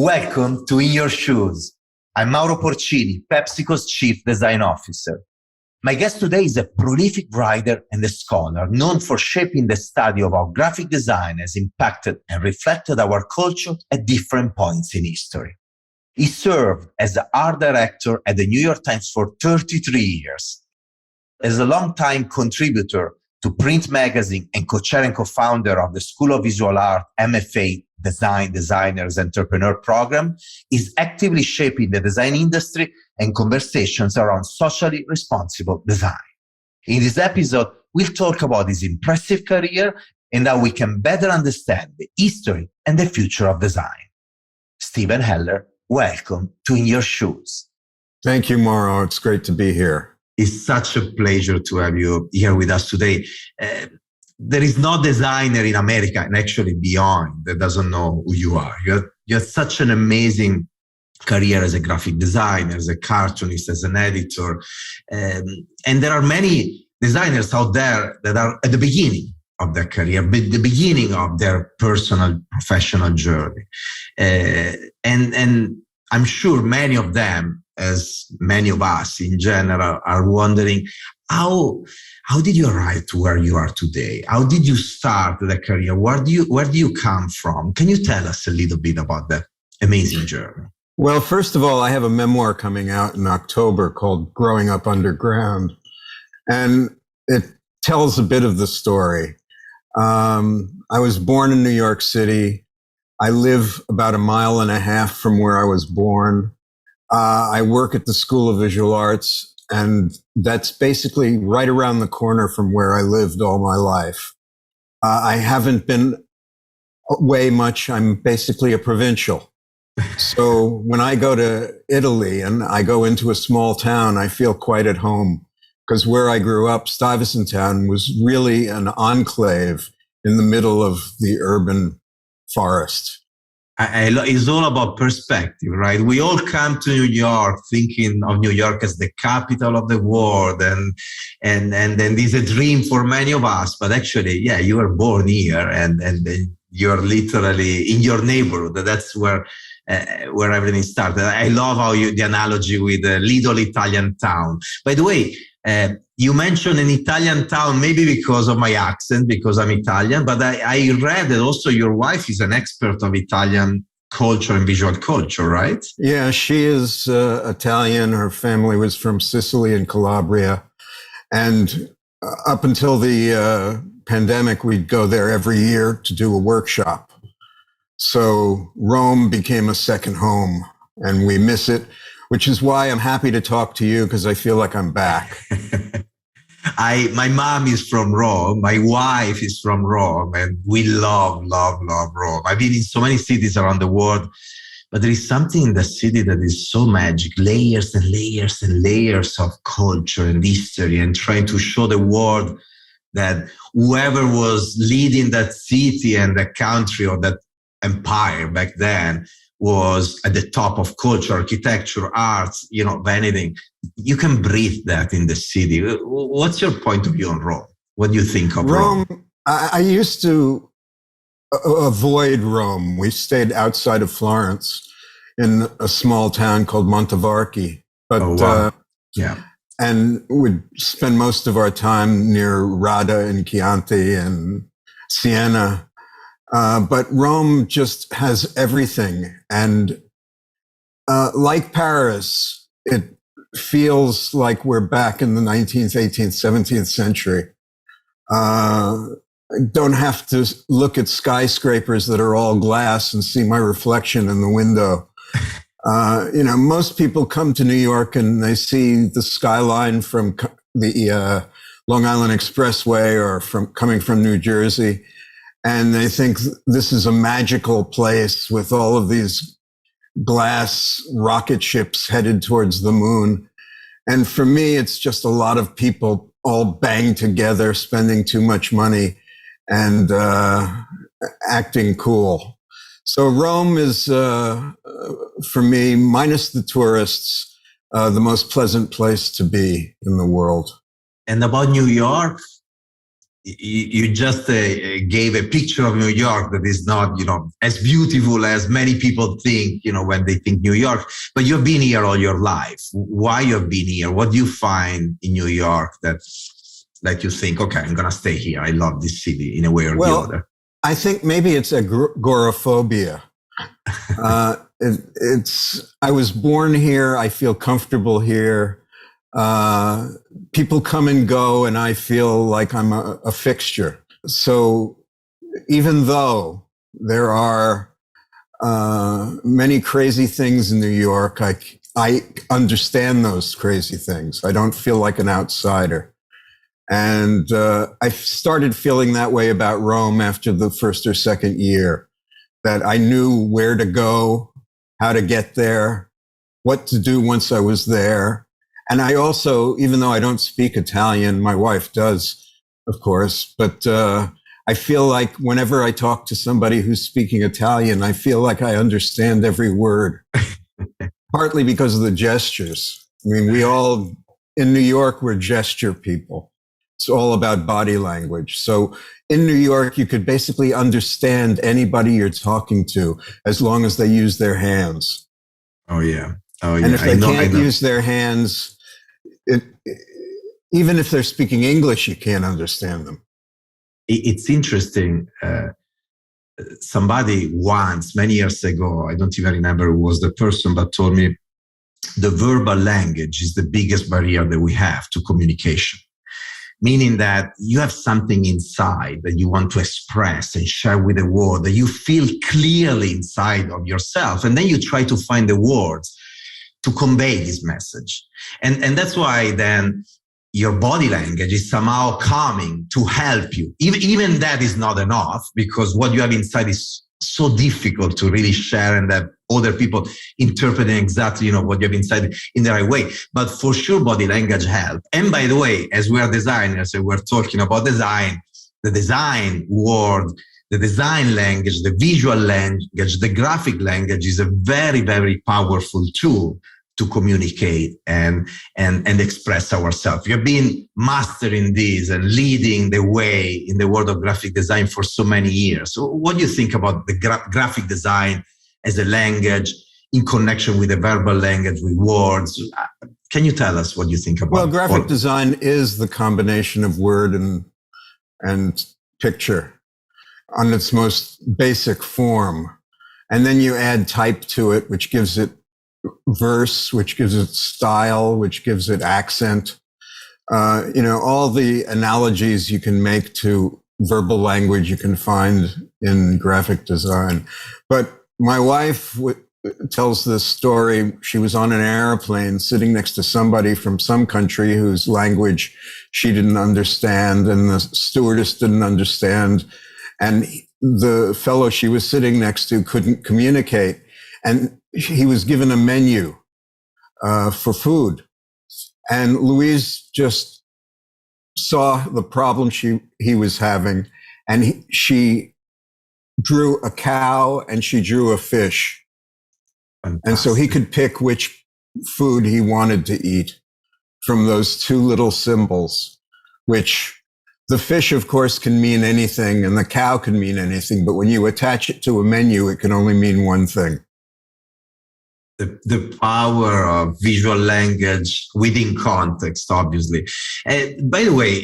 Welcome to In Your Shoes. I'm Mauro Porcini, PepsiCo's Chief Design Officer. My guest today is a prolific writer and a scholar known for shaping the study of how graphic design has impacted and reflected our culture at different points in history. He served as the art director at the New York Times for 33 years. As a longtime contributor to Print Magazine and co-chair and co-founder of the School of Visual Art MFA Design Designers Entrepreneur Program, is actively shaping the design industry and conversations around socially responsible design. In this episode, we'll talk about his impressive career and how we can better understand the history and the future of design. Stephen Heller, welcome to In Your Shoes. Thank you, Mauro. It's great to be here. It's such a pleasure to have you here with us today. There is no designer in America and actually beyond that doesn't know who you are. You have such an amazing career as a graphic designer, as a cartoonist, as an editor. And there are many designers out there that are at the beginning of their career, but the beginning of their personal, professional journey. And I'm sure many of them, as many of us in general, are wondering, how did you arrive to where you are today? How did you start the career? Where do you come from? Can you tell us a little bit about that amazing journey? Well, first of all, I have a memoir coming out in October called Growing Up Underground, and it tells a bit of the story. I was born in New York City. I live about 1.5 miles from where I was born. I work at the School of Visual Arts, and that's basically right around the corner from where I lived all my life. I haven't been away much. I'm basically a provincial. So when I go to Italy and I go into a small town, I feel quite at home, because where I grew up, Stuyvesant Town, was really an enclave in the middle of the urban forest. It's all about perspective, right? We all come to New York thinking of New York as the capital of the world, and then there's a dream for many of us. But actually, yeah, you were born here, and you're literally in your neighborhood. That's where everything started. I love how the analogy with a little Italian town. By the way, you mentioned an Italian town, maybe because of my accent, because I'm Italian, but I read that also your wife is an expert of Italian culture and visual culture, right? Yeah, she is Italian. Her family was from Sicily and Calabria. And up until the pandemic, we'd go there every year to do a workshop. So Rome became a second home, and we miss it, which is why I'm happy to talk to you, because I feel like I'm back. My mom is from Rome. My wife is from Rome, and we love Rome. I've been in so many cities around the world, but there is something in the city that is so magic, layers and layers and layers of culture and history, and trying to show the world that whoever was leading that city and the country or that empire back then was at the top of culture, architecture, arts, anything. You can breathe that in the city. What's your point of view on Rome? What do you think of Rome? I used to avoid Rome. We stayed outside of Florence in a small town called Montevarchi. But, oh, wow. Yeah. And we'd spend most of our time near Radda and Chianti and Siena. But Rome just has everything. And like Paris, it feels like we're back in the 19th, 18th, 17th century. I don't have to look at skyscrapers that are all glass and see my reflection in the window. Most people come to New York and they see the skyline from the Long Island Expressway or coming from New Jersey. And they think this is a magical place with all of these glass rocket ships headed towards the moon. And for me, it's just a lot of people all banged together, spending too much money and acting cool. So Rome is, for me, minus the tourists, the most pleasant place to be in the world. And about New York, you just gave a picture of New York that is not, as beautiful as many people think, when they think New York. But you've been here all your life. Why you've been here? What do you find in New York that you think, okay, I'm gonna stay here. I love this city in a way or the other. I think maybe it's agoraphobia. I was born here. I feel comfortable here. People come and go, and I feel like I'm a fixture. So even though there are many crazy things in New York, I understand those crazy things. I don't feel like an outsider. And I started feeling that way about Rome after the first or second year, that I knew where to go, how to get there, what to do once I was there. And I also, even though I don't speak Italian, my wife does, of course, but I feel like whenever I talk to somebody who's speaking Italian, I feel like I understand every word, partly because of the gestures. I mean, in New York, we're gesture people. It's all about body language. So in New York, you could basically understand anybody you're talking to as long as they use their hands. Oh, yeah. And if they can't use their hands, even if they're speaking English, you can't understand them. It's interesting. Somebody once, many years ago, I don't even remember who was the person, but told me the verbal language is the biggest barrier that we have to communication. Meaning that you have something inside that you want to express and share with the world, that you feel clearly inside of yourself. And then you try to find the words to convey this message. And that's why then your body language is somehow coming to help you. Even that is not enough, because what you have inside is so difficult to really share and that other people interpreting exactly, what you have inside in the right way. But for sure, body language help. And by the way, as we are designers and we're talking about design, the design word, the design language, the visual language, the graphic language is a very, very powerful tool to communicate and express ourselves. You've been mastering this and leading the way in the world of graphic design for so many years. So what do you think about the graphic design as a language in connection with the verbal language, with words? Can you tell us what you think about it? Well, graphic design is the combination of word and picture on its most basic form. And then you add type to it, which gives it verse, which gives it style, which gives it accent. All the analogies you can make to verbal language you can find in graphic design. But my wife tells this story. She was on an airplane sitting next to somebody from some country whose language she didn't understand, and the stewardess didn't understand. And the fellow she was sitting next to couldn't communicate. And he was given a menu for food. And Louise just saw the problem he was having. And she drew a cow and she drew a fish. Fantastic. And so he could pick which food he wanted to eat from those two little symbols, which the fish, of course, can mean anything and the cow can mean anything. But when you attach it to a menu, it can only mean one thing. The power of visual language within context, obviously. By the way,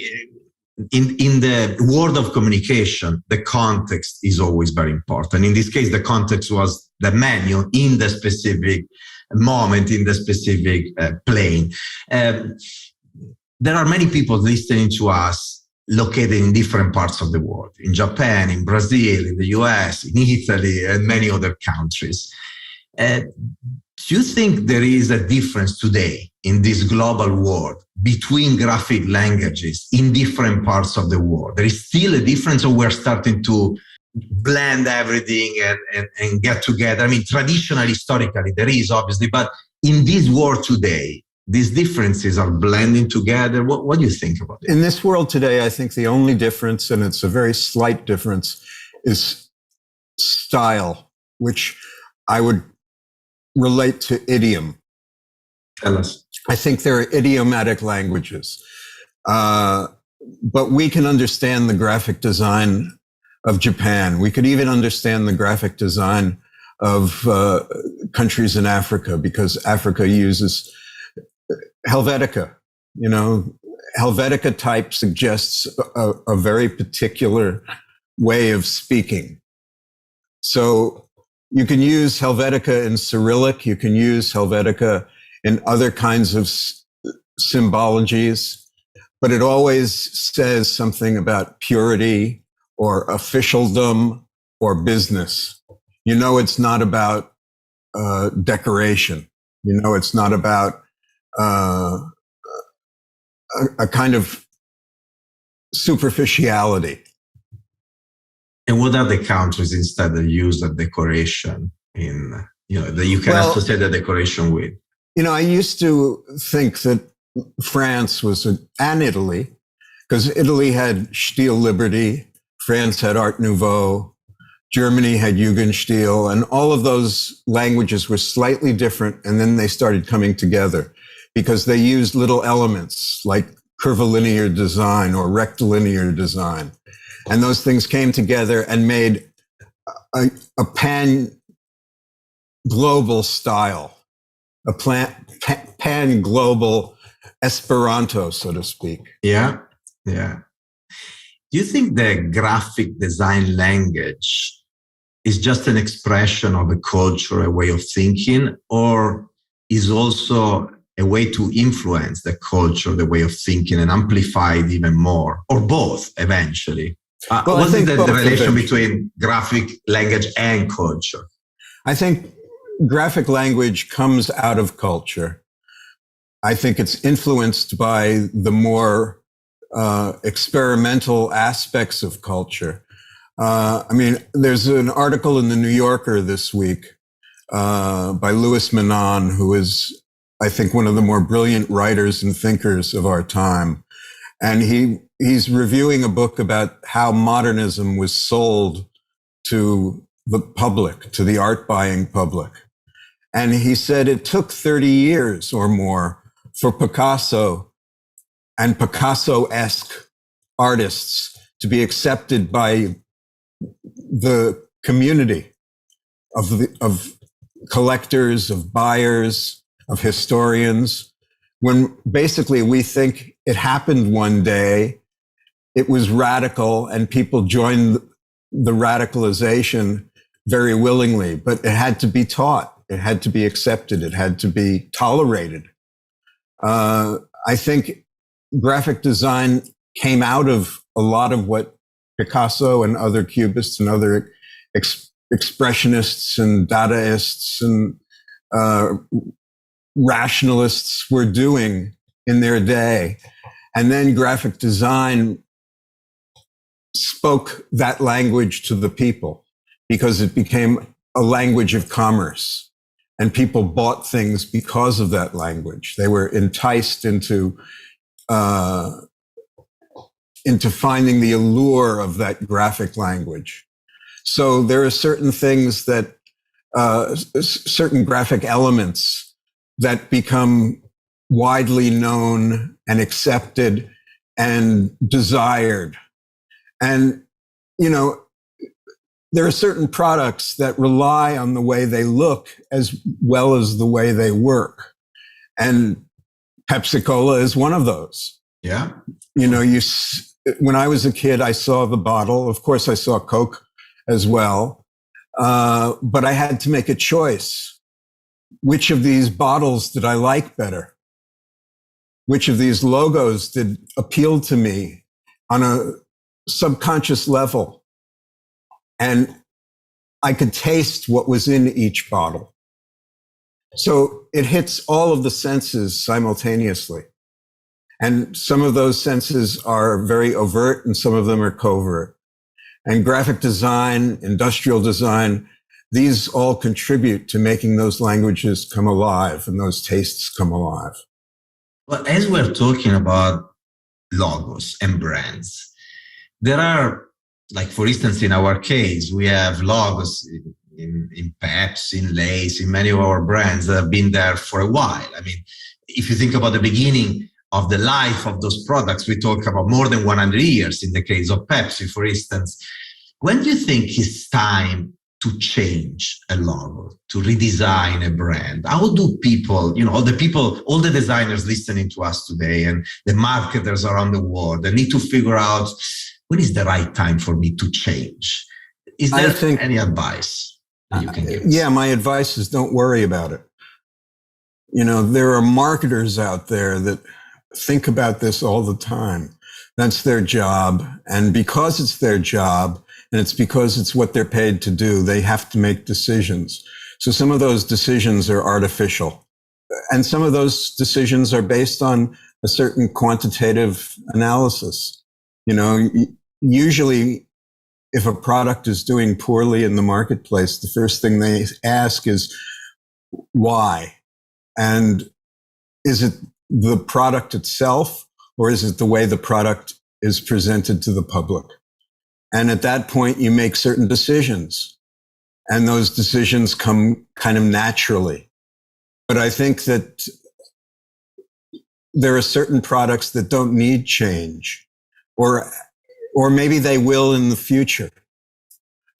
in the world of communication, the context is always very important. In this case, the context was the menu in the specific moment, in the specific plane. There are many people listening to us located in different parts of the world, in Japan, in Brazil, in the US, in Italy, and many other countries. Do you think there is a difference today in this global world between graphic languages in different parts of the world? There is still a difference, or we're starting to blend everything and get together? I mean, traditionally, historically, there is obviously, but in this world today, these differences are blending together. What do you think about it? In this world today, I think the only difference, and it's a very slight difference, is style, which I would relate to idiom. Tell us. I think there are idiomatic languages. but we can understand the graphic design of Japan. We could even understand the graphic design of countries in Africa, because Africa uses Helvetica. You know, Helvetica type suggests a very particular way of speaking. So you can use Helvetica in Cyrillic. You can use Helvetica in other kinds of symbologies, but it always says something about purity or officialdom or business. You know, it's not about decoration. You know, it's not about a kind of superficiality. And what are the countries instead that use the decoration in, you know, that you can associate the decoration with? You know, I used to think that France was, and Italy, because Italy had Stil Liberty, France had Art Nouveau, Germany had Jugendstil, and all of those languages were slightly different, and then they started coming together because they used little elements like curvilinear design or rectilinear design. And those things came together and made a pan-global style, a pan-global Esperanto, so to speak. Yeah, yeah. Do you think the graphic design language is just an expression of a culture, a way of thinking, or is also a way to influence the culture, the way of thinking, and amplify it even more, or both eventually? What is the relation between graphic language and culture? I think graphic language comes out of culture. I think it's influenced by the more experimental aspects of culture. I mean, there's an article in the New Yorker this week by Louis Manon, who is, I think, one of the more brilliant writers and thinkers of our time. And he's reviewing a book about how modernism was sold to the public, to the art buying public. And he said it took 30 years or more for Picasso and Picasso-esque artists to be accepted by the community of collectors, of buyers, of historians, when basically we think it happened one day, it was radical, and people joined the radicalization very willingly, but it had to be taught, it had to be accepted, it had to be tolerated. I think graphic design came out of a lot of what Picasso and other Cubists and other expressionists and Dadaists and rationalists were doing in their day. And then graphic design spoke that language to the people because it became a language of commerce. And people bought things because of that language. They were enticed into finding the allure of that graphic language. So there are certain things that, certain graphic elements that become widely known and accepted and desired. And, you know, there are certain products that rely on the way they look as well as the way they work. And Pepsi-Cola is one of those. Yeah. You know, when I was a kid, I saw the bottle. Of course, I saw Coke as well. But I had to make a choice. Which of these bottles did I like better? Which of these logos did appeal to me on a subconscious level? And I could taste what was in each bottle. So it hits all of the senses simultaneously. And some of those senses are very overt and some of them are covert. And graphic design, industrial design, these all contribute to making those languages come alive and those tastes come alive. Well, as we're talking about logos and brands, there are, like, for instance, in our case, we have logos in Pepsi, in Lay's, in many of our brands that have been there for a while. I mean, if you think about the beginning, of the life of those products. We talk about more than 100 years in the case of Pepsi, for instance. When do you think it's time to change a logo, to redesign a brand? How do people, all the designers listening to us today and the marketers around the world, they need to figure out when is the right time for me to change? Is there any advice that you can give us? Yeah, my advice is don't worry about it. There are marketers out there that think about this all the time. That's their job. And because it's their job, and it's because it's what they're paid to do, they have to make decisions. So some of those decisions are artificial. And some of those decisions are based on a certain quantitative analysis. Usually if a product is doing poorly in the marketplace, the first thing they ask is why? And is it the product itself, or is it the way the product is presented to the public? And at that point, you make certain decisions, and those decisions come kind of naturally. But I think that there are certain products that don't need change, or maybe they will in the future.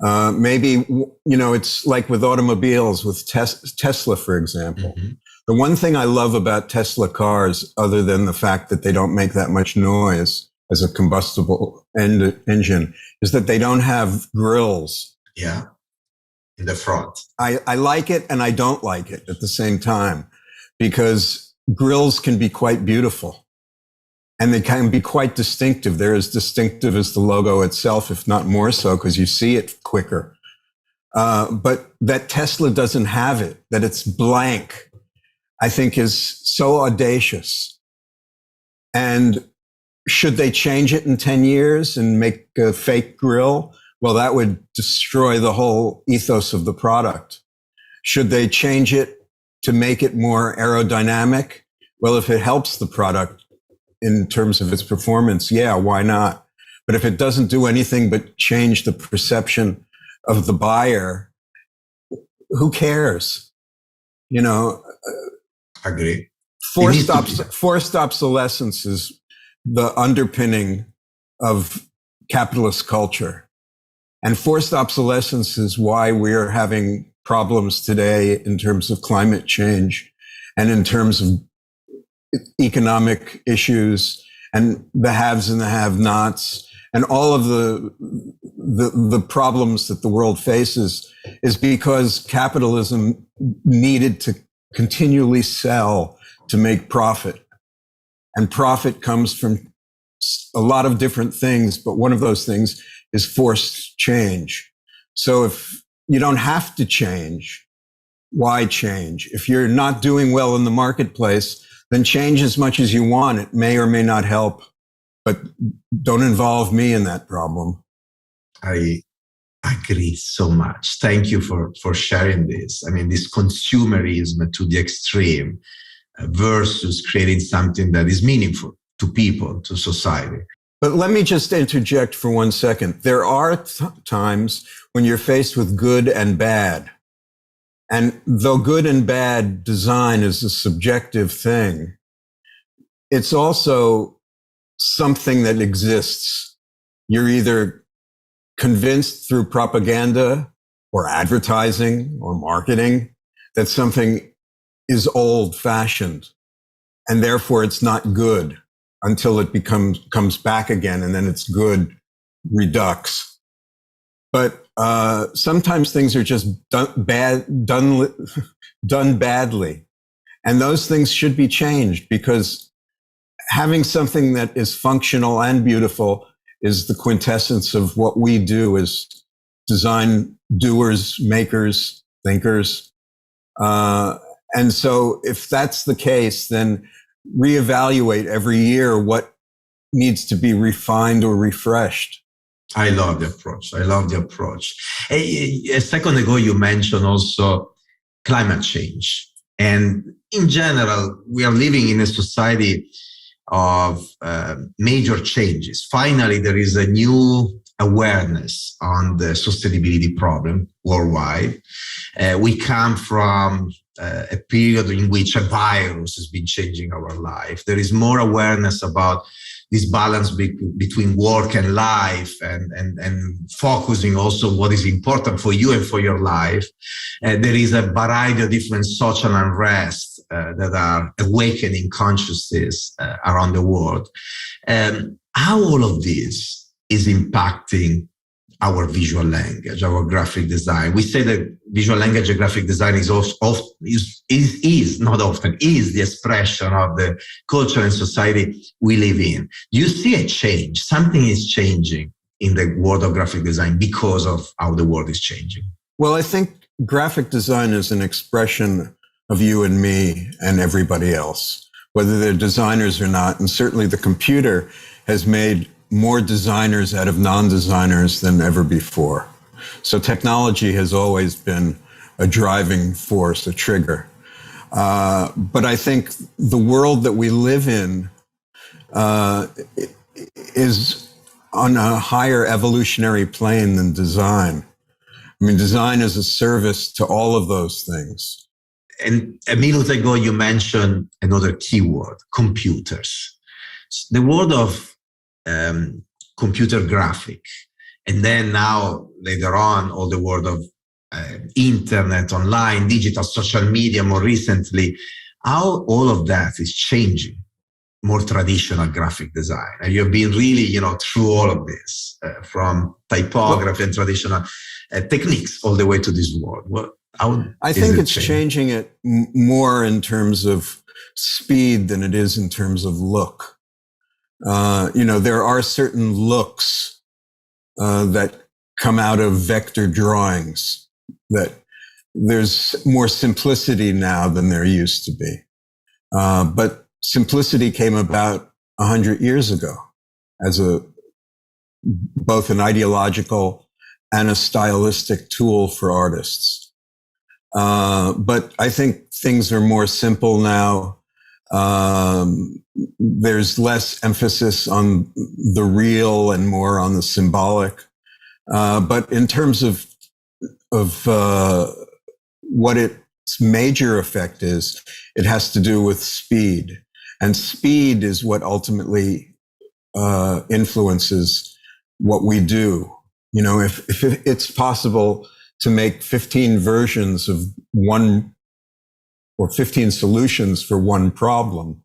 Maybe, it's like with automobiles, with Tesla, for example. Mm-hmm. The one thing I love about Tesla cars, other than the fact that they don't make that much noise as a combustible engine, is that they don't have grills. Yeah, in the front. I like it and I don't like it at the same time, because grills can be quite beautiful and they can be quite distinctive. They're as distinctive as the logo itself, if not more so, because you see it quicker. But that Tesla doesn't have it, that it's blank, I think is so audacious. And should they change it in 10 years and make a fake grill? Well, that would destroy the whole ethos of the product. Should they change it to make it more aerodynamic? Well, if it helps the product in terms of its performance, yeah, why not? But if it doesn't do anything but change the perception of the buyer, who cares? Agree. Forced obsolescence is the underpinning of capitalist culture. And forced obsolescence is why we're having problems today in terms of climate change and in terms of economic issues and the haves and the have-nots and all of the problems that the world faces, is because capitalism needed to continually sell to make profit. And profit comes from a lot of different things, but one of those things is forced change. So if you don't have to change, why change? If you're not doing well in the marketplace, then change as much as you want. It may or may not help, but don't involve me in that problem. I agree so much. Thank you for sharing this. I mean, this consumerism to the extreme versus creating something that is meaningful to people, to society. But let me just interject for 1 second. There are times when you're faced with good and bad. And though good and bad design is a subjective thing, it's also something that exists. You're either convinced through propaganda or advertising or marketing that something is old-fashioned, and therefore it's not good until it comes back again, and then it's good redux. But sometimes things are just done badly, and those things should be changed, because having something that is functional and beautiful is the quintessence of what we do as design doers, makers, thinkers. And so if that's the case, then reevaluate every year what needs to be refined or refreshed. I love the approach. A second ago, you mentioned also climate change. And in general, we are living in a society of major changes. Finally, there is a new awareness on the sustainability problem worldwide. We come from a period in which a virus has been changing our life. There is more awareness about this balance between work and life, and focusing also on what is important for you and for your life. There is a variety of different social unrest that are awakening consciousness around the world. How all of this is impacting our visual language, our graphic design. We say that visual language and graphic design is not often the expression of the culture and society we live in. Do you see a change? Something is changing in the world of graphic design because of how the world is changing. Well, I think graphic design is an expression of you and me and everybody else, whether they're designers or not. And certainly the computer has made more designers out of non-designers than ever before. So technology has always been a driving force, a trigger. But I think the world that we live in is on a higher evolutionary plane than design. I mean, design is a service to all of those things. And a minute ago, you mentioned another keyword, computers. The world of computer graphic, and then now later on all the world of internet, online, digital, social media, more recently, how all of that is changing more traditional graphic design. And you've been really, through all of this, from typography and traditional techniques all the way to this world. I think it's changing it more in terms of speed than it is in terms of look. There are certain looks that come out of vector drawings, that there's more simplicity now than there used to be. But simplicity came about 100 years ago as both an ideological and a stylistic tool for artists. But I think things are more simple now. There's less emphasis on the real and more on the symbolic. But in terms of what its major effect is, it has to do with speed. And speed is what ultimately influences what we do. If it's possible to make 15 versions of one or 15 solutions for one problem,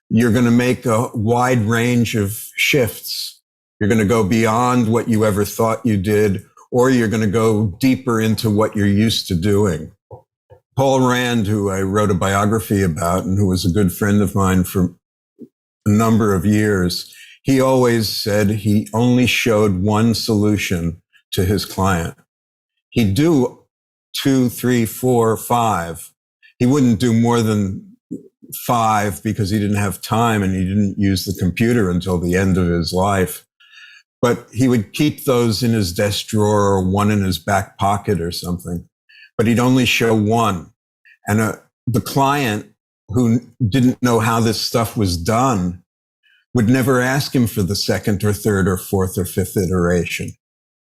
you're going to make a wide range of shifts. You're going to go beyond what you ever thought you did, or you're going to go deeper into what you're used to doing. Paul Rand, who I wrote a biography about and who was a good friend of mine for a number of years, he always said he only showed one solution to his client. He'd do 2, 3, 4, 5. He wouldn't do more than 5 because he didn't have time and he didn't use the computer until the end of his life. But he would keep those in his desk drawer or one in his back pocket or something. But he'd only show one. And the client who didn't know how this stuff was done would never ask him for the second or third or fourth or fifth iteration.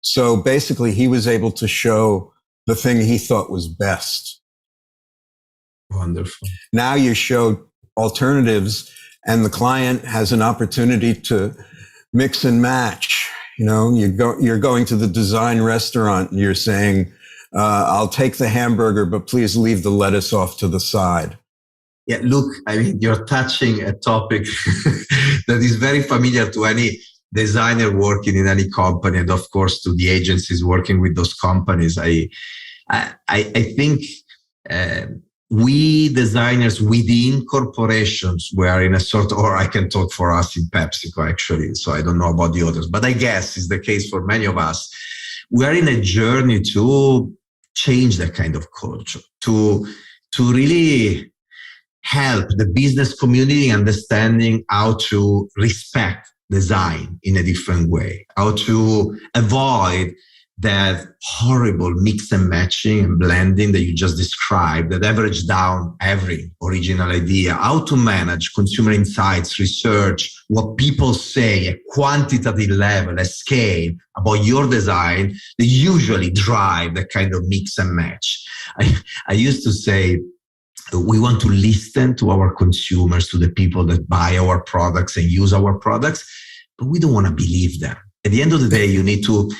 So basically, he was able to show the thing he thought was best. Wonderful. Now you show alternatives and the client has an opportunity to mix and match. You're going to the design restaurant and you're saying, I'll take the hamburger, but please leave the lettuce off to the side. Yeah, look, you're touching a topic that is very familiar to any designer working in any company, and of course to the agencies working with those companies. I think we designers within corporations, we are in a sort of, or I can talk for us in PepsiCo actually, so I don't know about the others, but I guess it's the case for many of us. We are in a journey to change that kind of culture, to really help the business community understanding how to respect design in a different way, how to avoid that horrible mix and matching and blending that you just described, that average down every original idea, how to manage consumer insights, research, what people say at quantitative level, at scale about your design, that usually drive that kind of mix and match. I used to say, we want to listen to our consumers, to the people that buy our products and use our products, but we don't want to believe them. At the end of the day, you need to,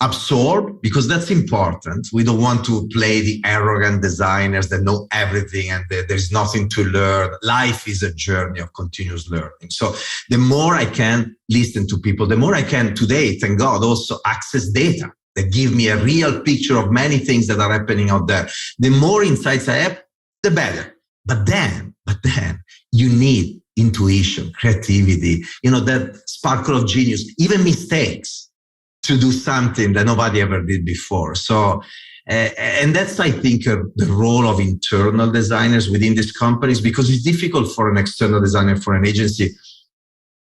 absorb, because that's important. We don't want to play the arrogant designers that know everything and there's nothing to learn. Life is a journey of continuous learning. So the more I can listen to people, the more I can today, thank God, also access data that give me a real picture of many things that are happening out there. The more insights I have, the better. But then you need intuition, creativity, that sparkle of genius, even mistakes, to do something that nobody ever did before. So, and that's, I think, the role of internal designers within these companies, because it's difficult for an external designer, for an agency,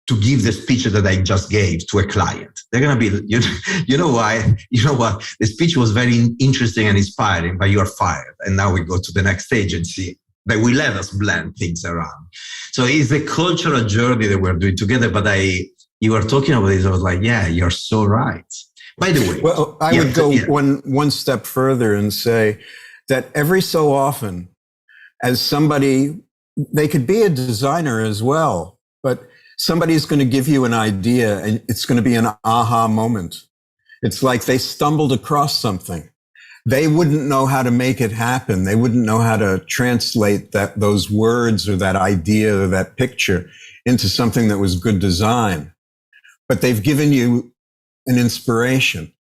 to give the speech that I just gave to a client. They're going to be, you know why? You know what? The speech was very interesting and inspiring, but you are fired. And now we go to the next agency that will let us blend things around. So it's a cultural journey that we're doing together, but you were talking about this. I was like, yeah, you're so right. By the way. Well, I would go one step further and say that every so often, as somebody, they could be a designer as well, but somebody's going to give you an idea and it's going to be an aha moment. It's like they stumbled across something. They wouldn't know how to make it happen. They wouldn't know how to translate those words or that idea or that picture into something that was good design. But they've given you an inspiration.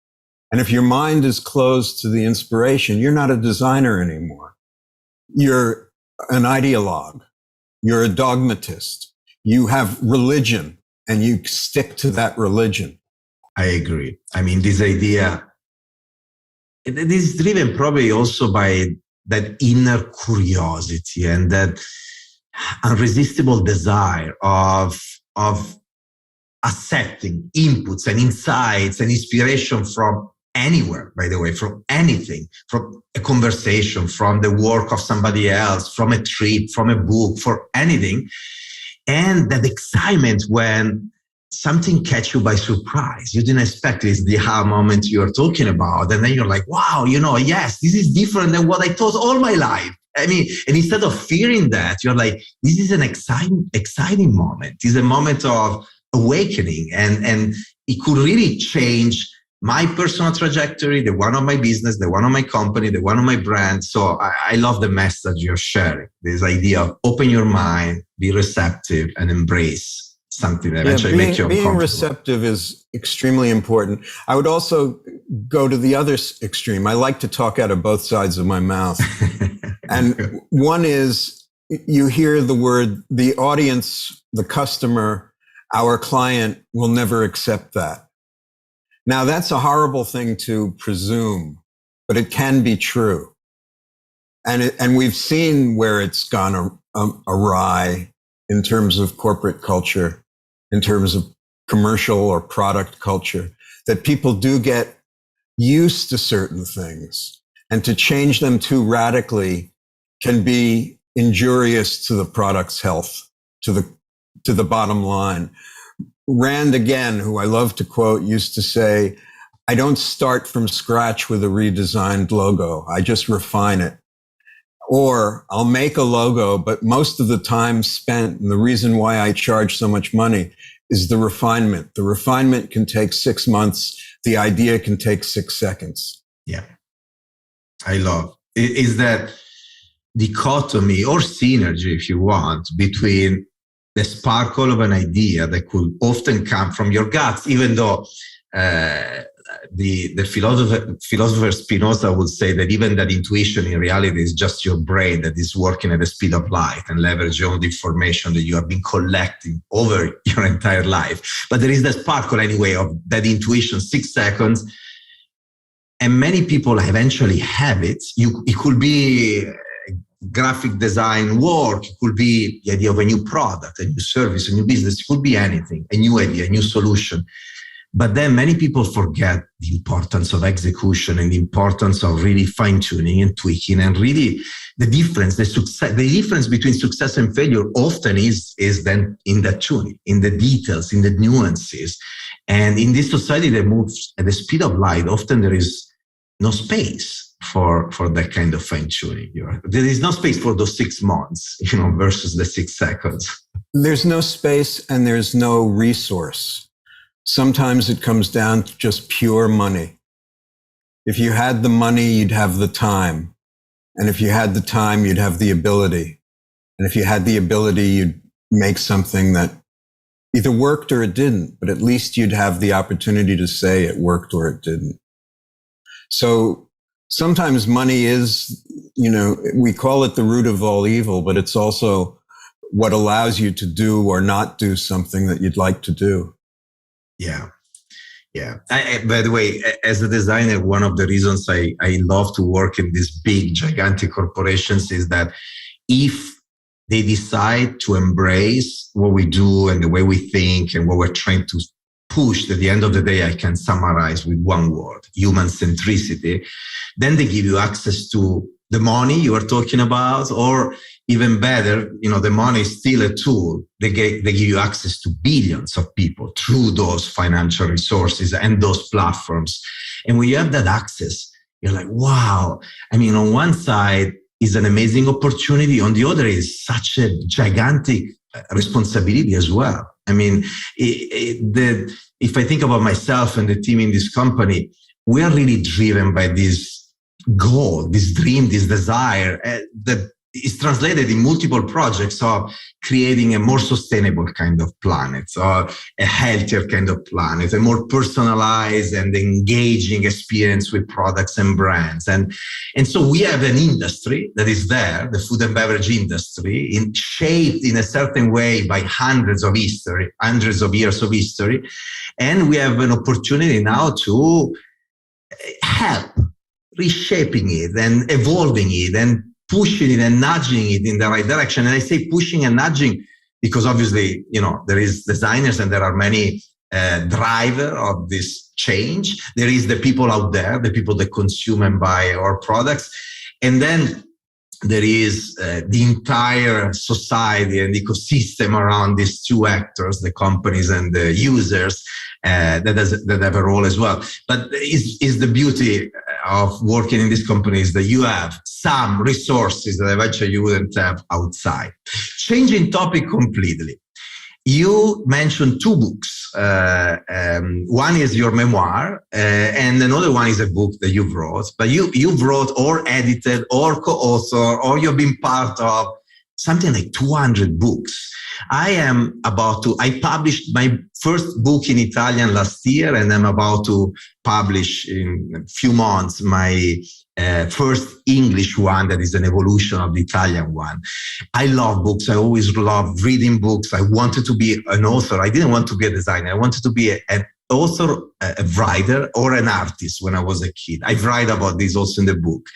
And if your mind is closed to the inspiration, you're not a designer anymore. You're an ideologue. You're a dogmatist. You have religion and you stick to that religion. I agree. I mean, this idea, it is driven probably also by that inner curiosity and that irresistible desire of accepting inputs and insights and inspiration from anywhere, by the way, from anything, from a conversation, from the work of somebody else, from a trip, from a book, for anything. And that excitement when something catch you by surprise. You didn't expect it. It's the aha moment you're talking about. And then you're like, wow, yes, this is different than what I thought all my life. I mean, and instead of fearing that, you're like, this is an exciting moment. It's a moment of awakening, and it could really change my personal trajectory, the one of my business, the one of my company, the one of my brand. So I love the message you're sharing. This idea of open your mind, be receptive, and embrace something that eventually makes you uncomfortable. Being receptive is extremely important. I would also go to the other extreme. I like to talk out of both sides of my mouth. And one is, you hear the word, the audience, the customer, our client will never accept that. Now, that's a horrible thing to presume, but it can be true. And we've seen where it's gone awry in terms of corporate culture, in terms of commercial or product culture, that people do get used to certain things, and to change them too radically can be injurious to the product's health, to the bottom line. Rand, again, who I love to quote, used to say, I don't start from scratch with a redesigned logo. I just refine it. Or I'll make a logo, but most of the time spent, and the reason why I charge so much money, is the refinement. The refinement can take 6 months. The idea can take 6 seconds. Yeah. I love is that dichotomy or synergy, if you want, between the sparkle of an idea that could often come from your guts, even though the philosopher Spinoza would say that even that intuition in reality is just your brain that is working at the speed of light and leverage all the information that you have been collecting over your entire life. But there is that sparkle anyway of that intuition, 6 seconds. And many people eventually have it. It could be graphic design work, it could be the idea of a new product, a new service, a new business, it could be anything, a new idea, a new solution. But then many people forget the importance of execution and the importance of really fine-tuning and tweaking, and really the difference between success and failure often is then in that tuning, in the details, in the nuances. And in this society that moves at the speed of light, often there is no space for that kind of fine tuning. There is no space for those 6 months, versus the 6 seconds. There's no space and there's no resource. Sometimes it comes down to just pure money. If you had the money, you'd have the time. And if you had the time, you'd have the ability. And if you had the ability, you'd make something that either worked or it didn't, but at least you'd have the opportunity to say it worked or it didn't. So sometimes money is, we call it the root of all evil, but it's also what allows you to do or not do something that you'd like to do. Yeah. Yeah. By the way, as a designer, one of the reasons I love to work in these big, gigantic corporations is that if they decide to embrace what we do and the way we think and what we're trying to push, at the end of the day, I can summarize with one word: human centricity. Then they give you access to the money you are talking about, or even better, the money is still a tool. They give you access to billions of people through those financial resources and those platforms. And when you have that access, you're like, wow. On one side is an amazing opportunity. On the other is such a gigantic responsibility as well. If I think about myself and the team in this company, we are really driven by this goal, this dream, this desire that is translated in multiple projects of creating a more sustainable kind of planet, or a healthier kind of planet, a more personalized and engaging experience with products and brands. And so we have an industry that is there, the food and beverage industry, shaped in a certain way by hundreds of years of history. And we have an opportunity now to help reshaping it and evolving it and pushing it and nudging it in the right direction. And I say pushing and nudging because obviously, there is designers and there are many drivers of this change. There is the people out there, the people that consume and buy our products. And then there is the entire society and ecosystem around these two actors, the companies and the users, that have a role as well. But is the beauty of working in these companies that you have some resources that eventually you wouldn't have outside. Changing topic completely. You mentioned 2 books. One is your memoir, and another one is a book that you've wrote. But you've wrote or edited or co-author, or you've been part of something like 200 books. I published my first book in Italian last year, and I'm about to publish in a few months my first English one that is an evolution of the Italian one. I love books. I always loved reading books. I wanted to be an author. I didn't want to be a designer. I wanted to be an author, a writer, or an artist when I was a kid. I write about this also in the book.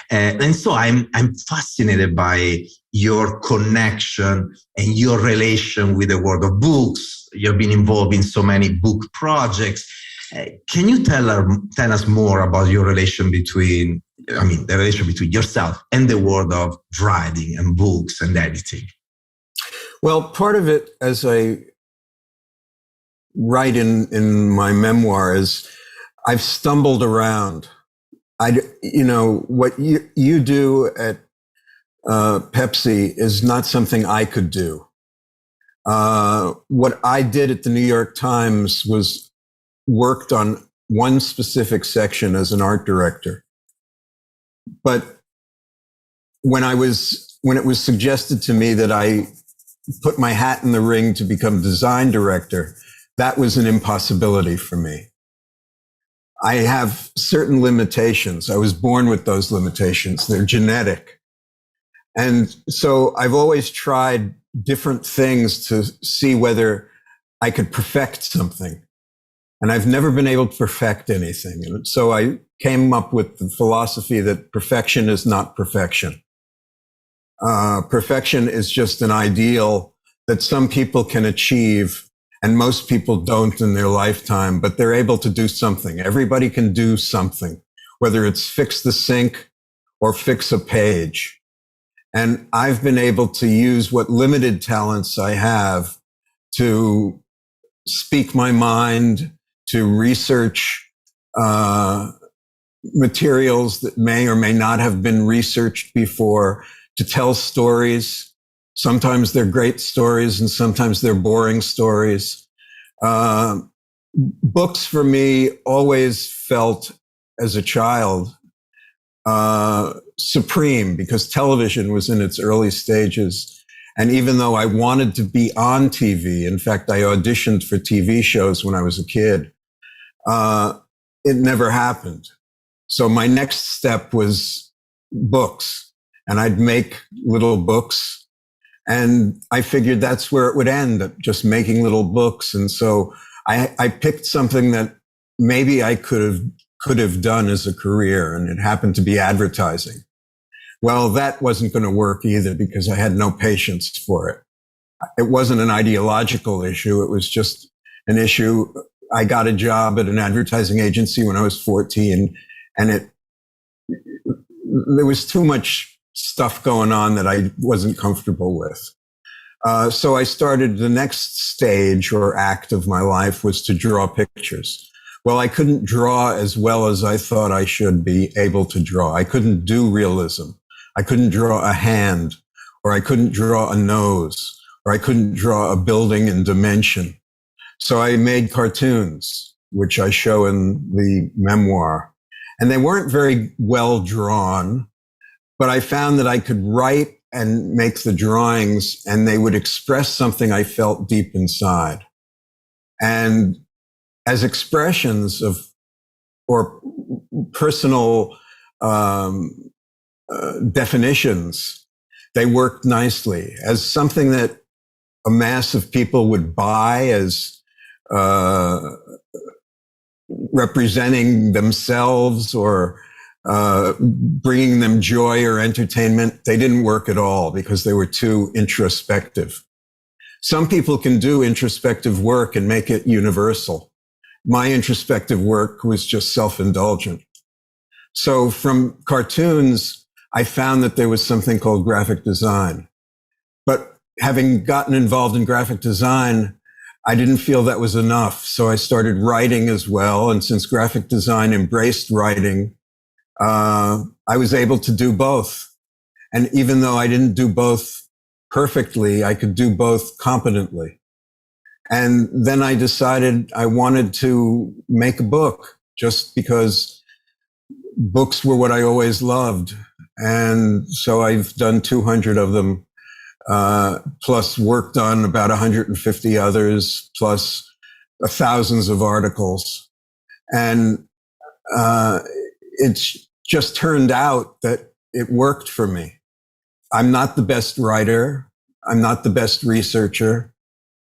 And so I'm fascinated by your connection and your relation with the world of books. You've been involved in so many book projects. Can you tell us more about your relation between yourself and the world of writing and books and editing? Well, part of it, as I write in my memoir, is I've stumbled around. What you do at Pepsi is not something I could do. What I did at the New York Times was worked on one specific section as an art director. But when it was suggested to me that I put my hat in the ring to become design director, that was an impossibility for me. I have certain limitations. I was born with those limitations. They're genetic. And so I've always tried different things to see whether I could perfect something. And I've never been able to perfect anything. And so I came up with the philosophy that perfection is not perfection. Perfection is just an ideal that some people can achieve and most people don't in their lifetime, but they're able to do something. Everybody can do something, whether it's fix the sink or fix a page. And I've been able to use what limited talents I have to speak my mind, to research materials that may or may not have been researched before, to tell stories. Sometimes they're great stories and sometimes they're boring stories. Books for me always felt, as a child, supreme, because television was in its early stages. And even though I wanted to be on TV, in fact, I auditioned for TV shows when I was a kid, it never happened. So my next step was books, and I'd make little books, and I figured that's where it would end, just making little books. And so I picked something that maybe I could have done as a career, and it happened to be advertising. Well, that wasn't going to work either, because I had no patience for it. It wasn't an ideological issue. It was just an issue. I got a job at an advertising agency when I was 14, and there was too much stuff going on that I wasn't comfortable with. So I started, the next stage or act of my life was to draw pictures. Well, I couldn't draw as well as I thought I should be able to draw. I couldn't do realism. I couldn't draw a hand, or I couldn't draw a nose, or I couldn't draw a building in dimension. So I made cartoons, which I show in the memoir. And they weren't very well drawn, but I found that I could write and make the drawings, and they would express something I felt deep inside. And as expressions of, or personal definitions, they worked nicely. As something that a mass of people would buy as representing themselves or bringing them joy or entertainment, they didn't work at all, because they were too introspective. Some people can do introspective work and make it universal. My introspective work was just self-indulgent. So from cartoons, I found that there was something called graphic design. But having gotten involved in graphic design, I didn't feel that was enough. So I started writing as well. And since graphic design embraced writing, I was able to do both. And even though I didn't do both perfectly, I could do both competently. And then I decided I wanted to make a book, just because books were what I always loved. And so I've done 200 of them, plus worked on about 150 others, plus thousands of articles. And it's just turned out that it worked for me. I'm not the best writer. I'm not the best researcher.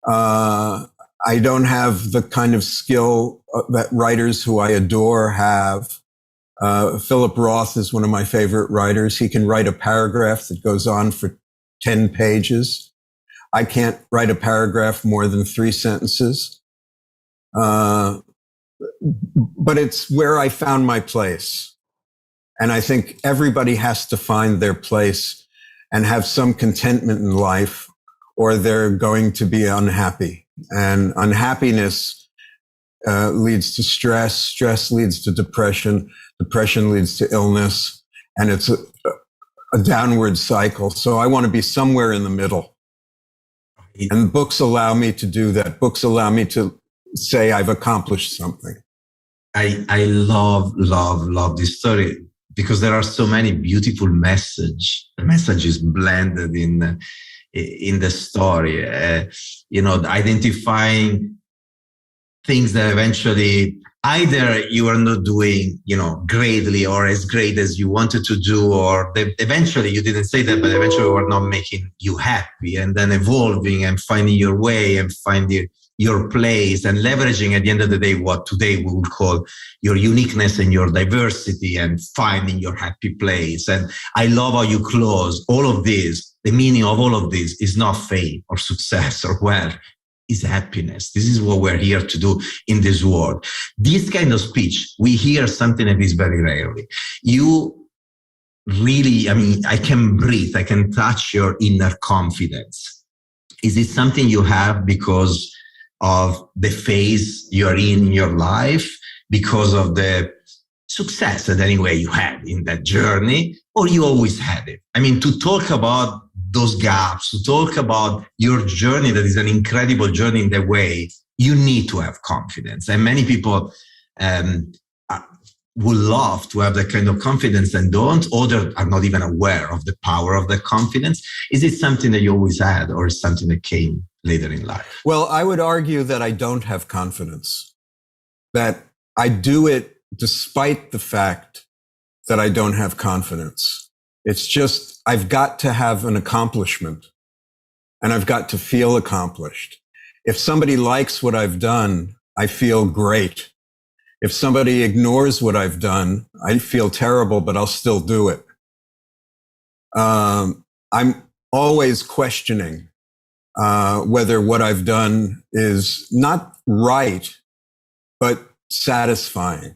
I don't have the kind of skill that writers who I adore have. Philip Roth is one of my favorite writers. He can write a paragraph that goes on for 10 pages. I can't write a paragraph more than 3 sentences. But it's where I found my place. And I think everybody has to find their place and have some contentment in life, or they're going to be unhappy. And unhappiness leads to stress. Stress leads to depression. Depression leads to illness. And it's a downward cycle. So I want to be somewhere in the middle. And books allow me to do that. Books allow me to say I've accomplished something. I love this story, because there are so many beautiful messages. The message is blended in the story, identifying things that eventually either you are not doing, greatly or as great as you wanted to do, or eventually you didn't say that, but eventually were not making you happy, and then evolving and finding your way and finding your place and leveraging at the end of the day what today we would call your uniqueness and your diversity, and finding your happy place. And I love how you close all of this. The meaning of all of this is not fame or success or wealth, is happiness. This is what we're here to do in this world. This kind of speech, we hear something that is very rarely. You really, I can breathe, I can touch your inner confidence. Is it something you have because of the phase you're in your life, because of the success that anyway you had in that journey, or you always had it? I mean, to talk about those gaps, to talk about your journey that is an incredible journey in that way, you need to have confidence. And many people would love to have that kind of confidence and don't, or they are not even aware of the power of that confidence. Is it something that you always had, or is something that came later in life? Well, I would argue that I don't have confidence, that I do it despite the fact that I don't have confidence. It's just, I've got to have an accomplishment and I've got to feel accomplished. If somebody likes what I've done, I feel great. If somebody ignores what I've done, I feel terrible, but I'll still do it. I'm always questioning whether what I've done is not right, but satisfying.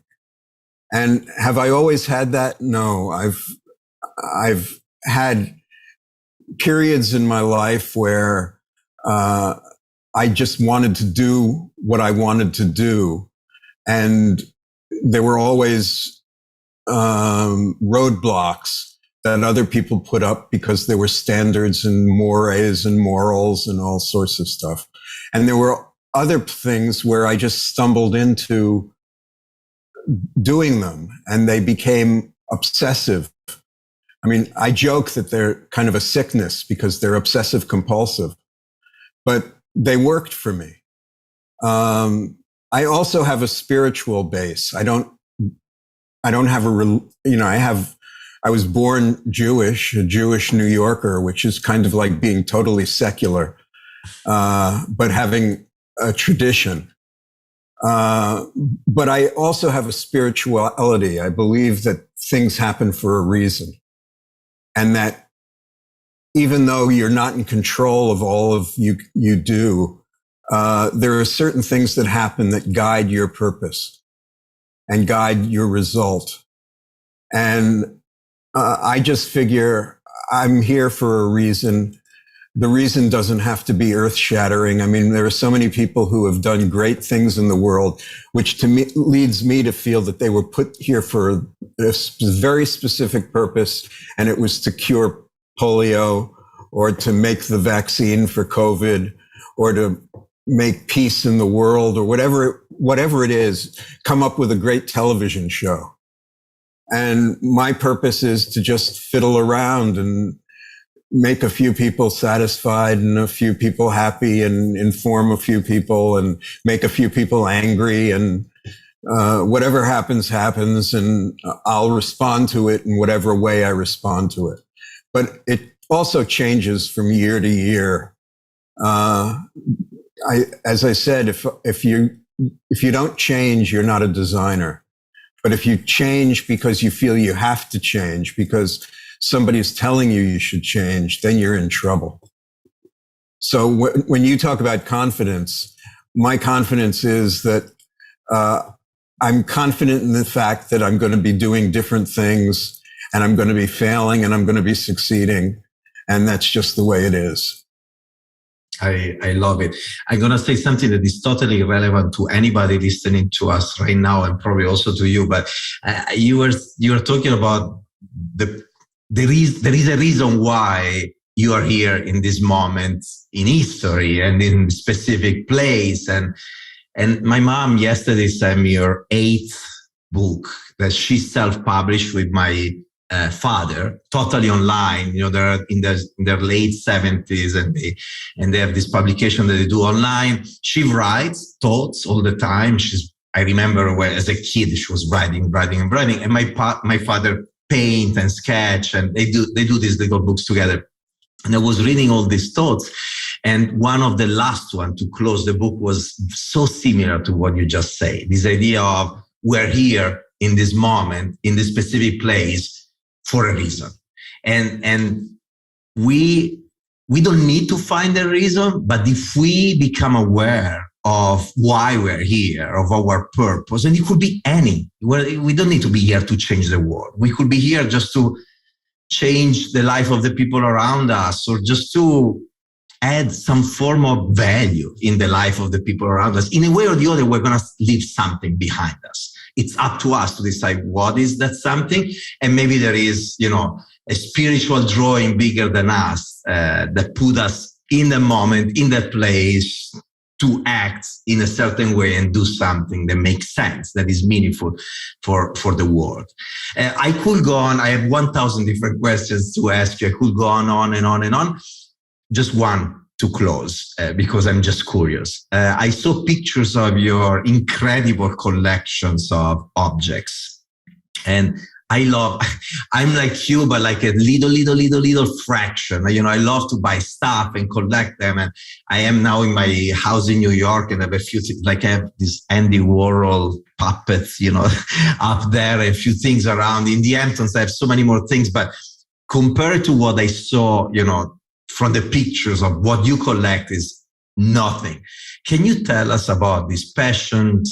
And have I always had that? No, I've had periods in my life where I just wanted to do what I wanted to do. And there were always roadblocks that other people put up because there were standards and mores and morals and all sorts of stuff. And there were other things where I just stumbled into doing them and they became obsessive. I mean, I joke that they're kind of a sickness because they're obsessive compulsive, but they worked for me. I also have a spiritual base. I don't have I was born Jewish, a Jewish New Yorker, which is kind of like being totally secular, but having a tradition. But I also have a spirituality. I believe that things happen for a reason. And that even though you're not in control of all of you do, there are certain things that happen that guide your purpose and guide your result. And I just figure I'm here for a reason. The reason doesn't have to be earth-shattering. I mean, there are so many people who have done great things in the world, which to me leads me to feel that they were put here for a very specific purpose, and it was to cure polio or to make the vaccine for COVID or to make peace in the world or whatever it is, come up with a great television show. And my purpose is to just fiddle around and make a few people satisfied and a few people happy and inform a few people and make a few people angry, and whatever happens, happens, and I'll respond to it in whatever way I respond to it. But it also changes from year to year. As I said, if you don't change, you're not a designer. But if you change because you feel you have to change, because somebody's telling you should change, then you're in trouble. So when you talk about confidence, my confidence is that I'm confident in the fact that I'm going to be doing different things, and I'm going to be failing, and I'm going to be succeeding. And that's just the way it is. I love it. I'm going to say something that is totally relevant to anybody listening to us right now, and probably also to you. But you were talking about there is a reason why you are here in this moment in history and in specific place. And my mom yesterday sent me her 8th book that she self-published with my father, totally online. You know, they're in their late 70s, and they have this publication that they do online. She writes thoughts all the time. I remember when as a kid she was writing, and my father paint and sketch, and they do these little books together. And I was reading all these thoughts, and one of the last one to close the book was so similar to what you just say. This idea of we're here in this moment, in this specific place, for a reason. And we don't need to find a reason, but if we become aware of why we're here, of our purpose, and it could be any, we don't need to be here to change the world. We could be here just to change the life of the people around us, or just to add some form of value in the life of the people around us. In a way or the other, we're going to leave something behind us. it's up to us to decide what is that something. And maybe there is, a spiritual drawing bigger than us that put us in the moment, in that place, to act in a certain way and do something that makes sense, that is meaningful for the world. I could go on. I have 1,000 different questions to ask you. I could go on and on and on. Just one to close, because I'm just curious. I saw pictures of your incredible collections of objects. And I'm like you, but like a little fraction. I love to buy stuff and collect them. And I am now in my house in New York and I have a few things, like I have this Andy Warhol puppets, up there, a few things around. In the Hamptons, I have so many more things, but compared to what I saw, from the pictures of what you collect is nothing. Can you tell us about this passion?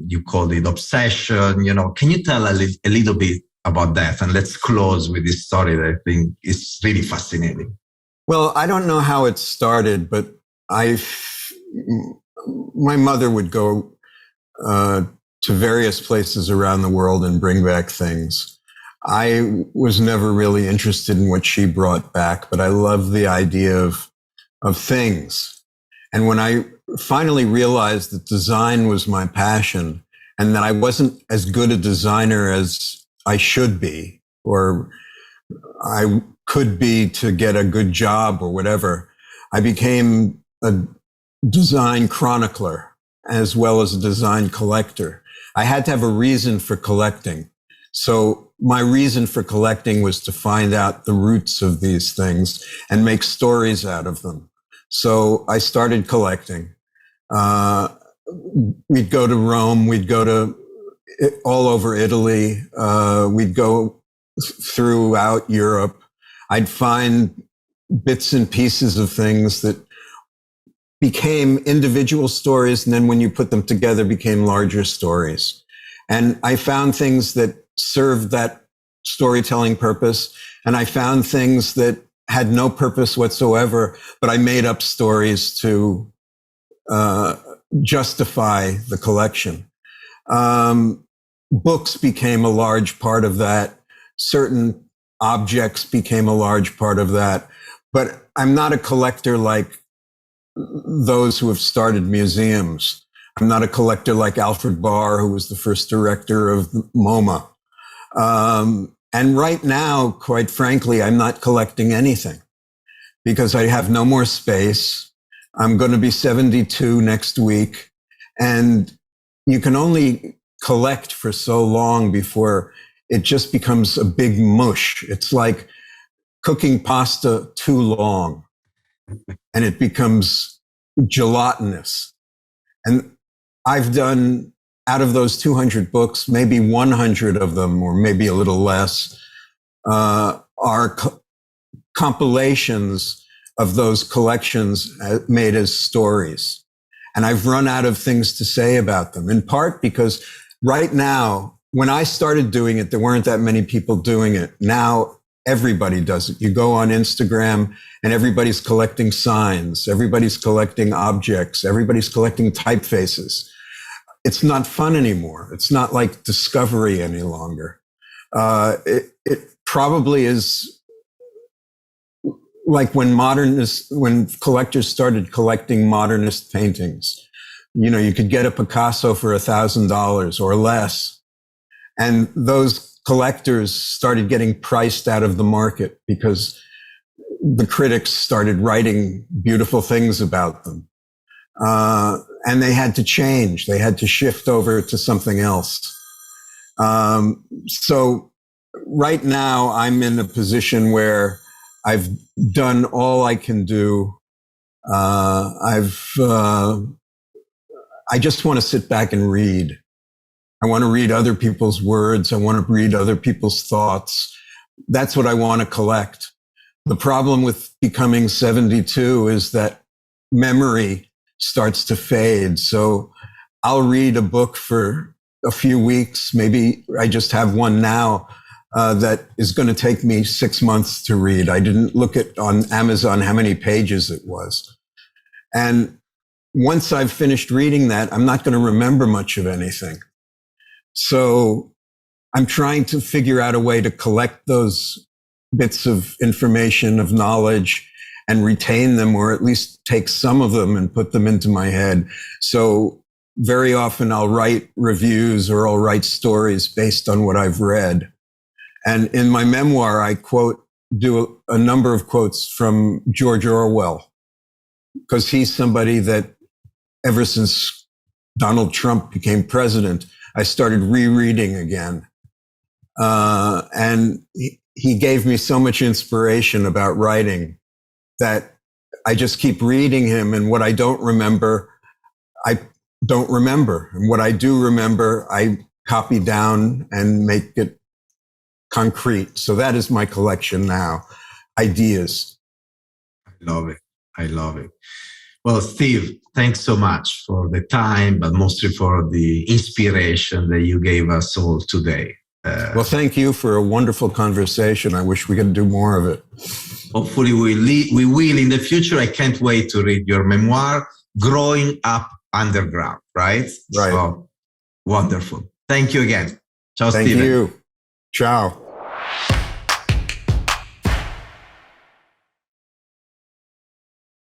You call it obsession, can you tell a little bit about that? And let's close with this story that I think is really fascinating. Well, I don't know how it started, but my mother would go to various places around the world and bring back things. I was never really interested in what she brought back, but I love the idea of things. And when I finally realized that design was my passion and that I wasn't as good a designer as I should be, or I could be to get a good job or whatever, I became a design chronicler as well as a design collector. I had to have a reason for collecting. So my reason for collecting was to find out the roots of these things and make stories out of them. So I started collecting. We'd go to Rome, we'd go to all over Italy, we'd go throughout Europe. I'd find bits and pieces of things that became individual stories, and then when you put them together, became larger stories. And I found things that served that storytelling purpose, and I found things that had no purpose whatsoever, but I made up stories to justify the collection. Books became a large part of that. Certain objects became a large part of that. But I'm not a collector like those who have started museums. I'm not a collector like Alfred Barr, who was the first director of MoMA. And right now, quite frankly, I'm not collecting anything because I have no more space. I'm going to be 72 next week. And you can only collect for so long before it just becomes a big mush. It's like cooking pasta too long and it becomes gelatinous. And I've done, out of those 200 books, maybe 100 of them, or maybe a little less, are compilations of those collections made as stories. And I've run out of things to say about them, in part because right now, when I started doing it, there weren't that many people doing it. Now everybody does it. You go on Instagram and everybody's collecting signs. Everybody's collecting objects. Everybody's collecting typefaces. It's not fun anymore. It's not like discovery any longer. It probably is like when collectors started collecting modernist paintings. You could get a Picasso for $1,000 or less. And those collectors started getting priced out of the market because the critics started writing beautiful things about them. And they had to change. They had to shift over to something else. So right now I'm in a position where I've done all I can do. I just want to sit back and read. I want to read other people's words. I want to read other people's thoughts. That's what I want to collect. The problem with becoming 72 is that memory starts to fade. So I'll read a book for a few weeks. Maybe I just have one now that is going to take me 6 months to read. I didn't look at on Amazon how many pages it was. And once I've finished reading that, I'm not going to remember much of anything. So I'm trying to figure out a way to collect those bits of information, of knowledge, and retain them, or at least take some of them and put them into my head. So very often I'll write reviews or I'll write stories based on what I've read. And in my memoir, I do a number of quotes from George Orwell, because he's somebody that ever since Donald Trump became president, I started rereading again. And he gave me so much inspiration about writing that I just keep reading him, and what I don't remember, I don't remember. And what I do remember, I copy down and make it concrete. So that is my collection now, ideas. I love it. I love it. Well, Steve, thanks so much for the time, but mostly for the inspiration that you gave us all today. Well, thank you for a wonderful conversation. I wish we could do more of it. Hopefully we will in the future. I can't wait to read your memoir, Growing Up Underground, right? Right. So, wonderful. Thank you again. Ciao, Thank Steven. you. Ciao.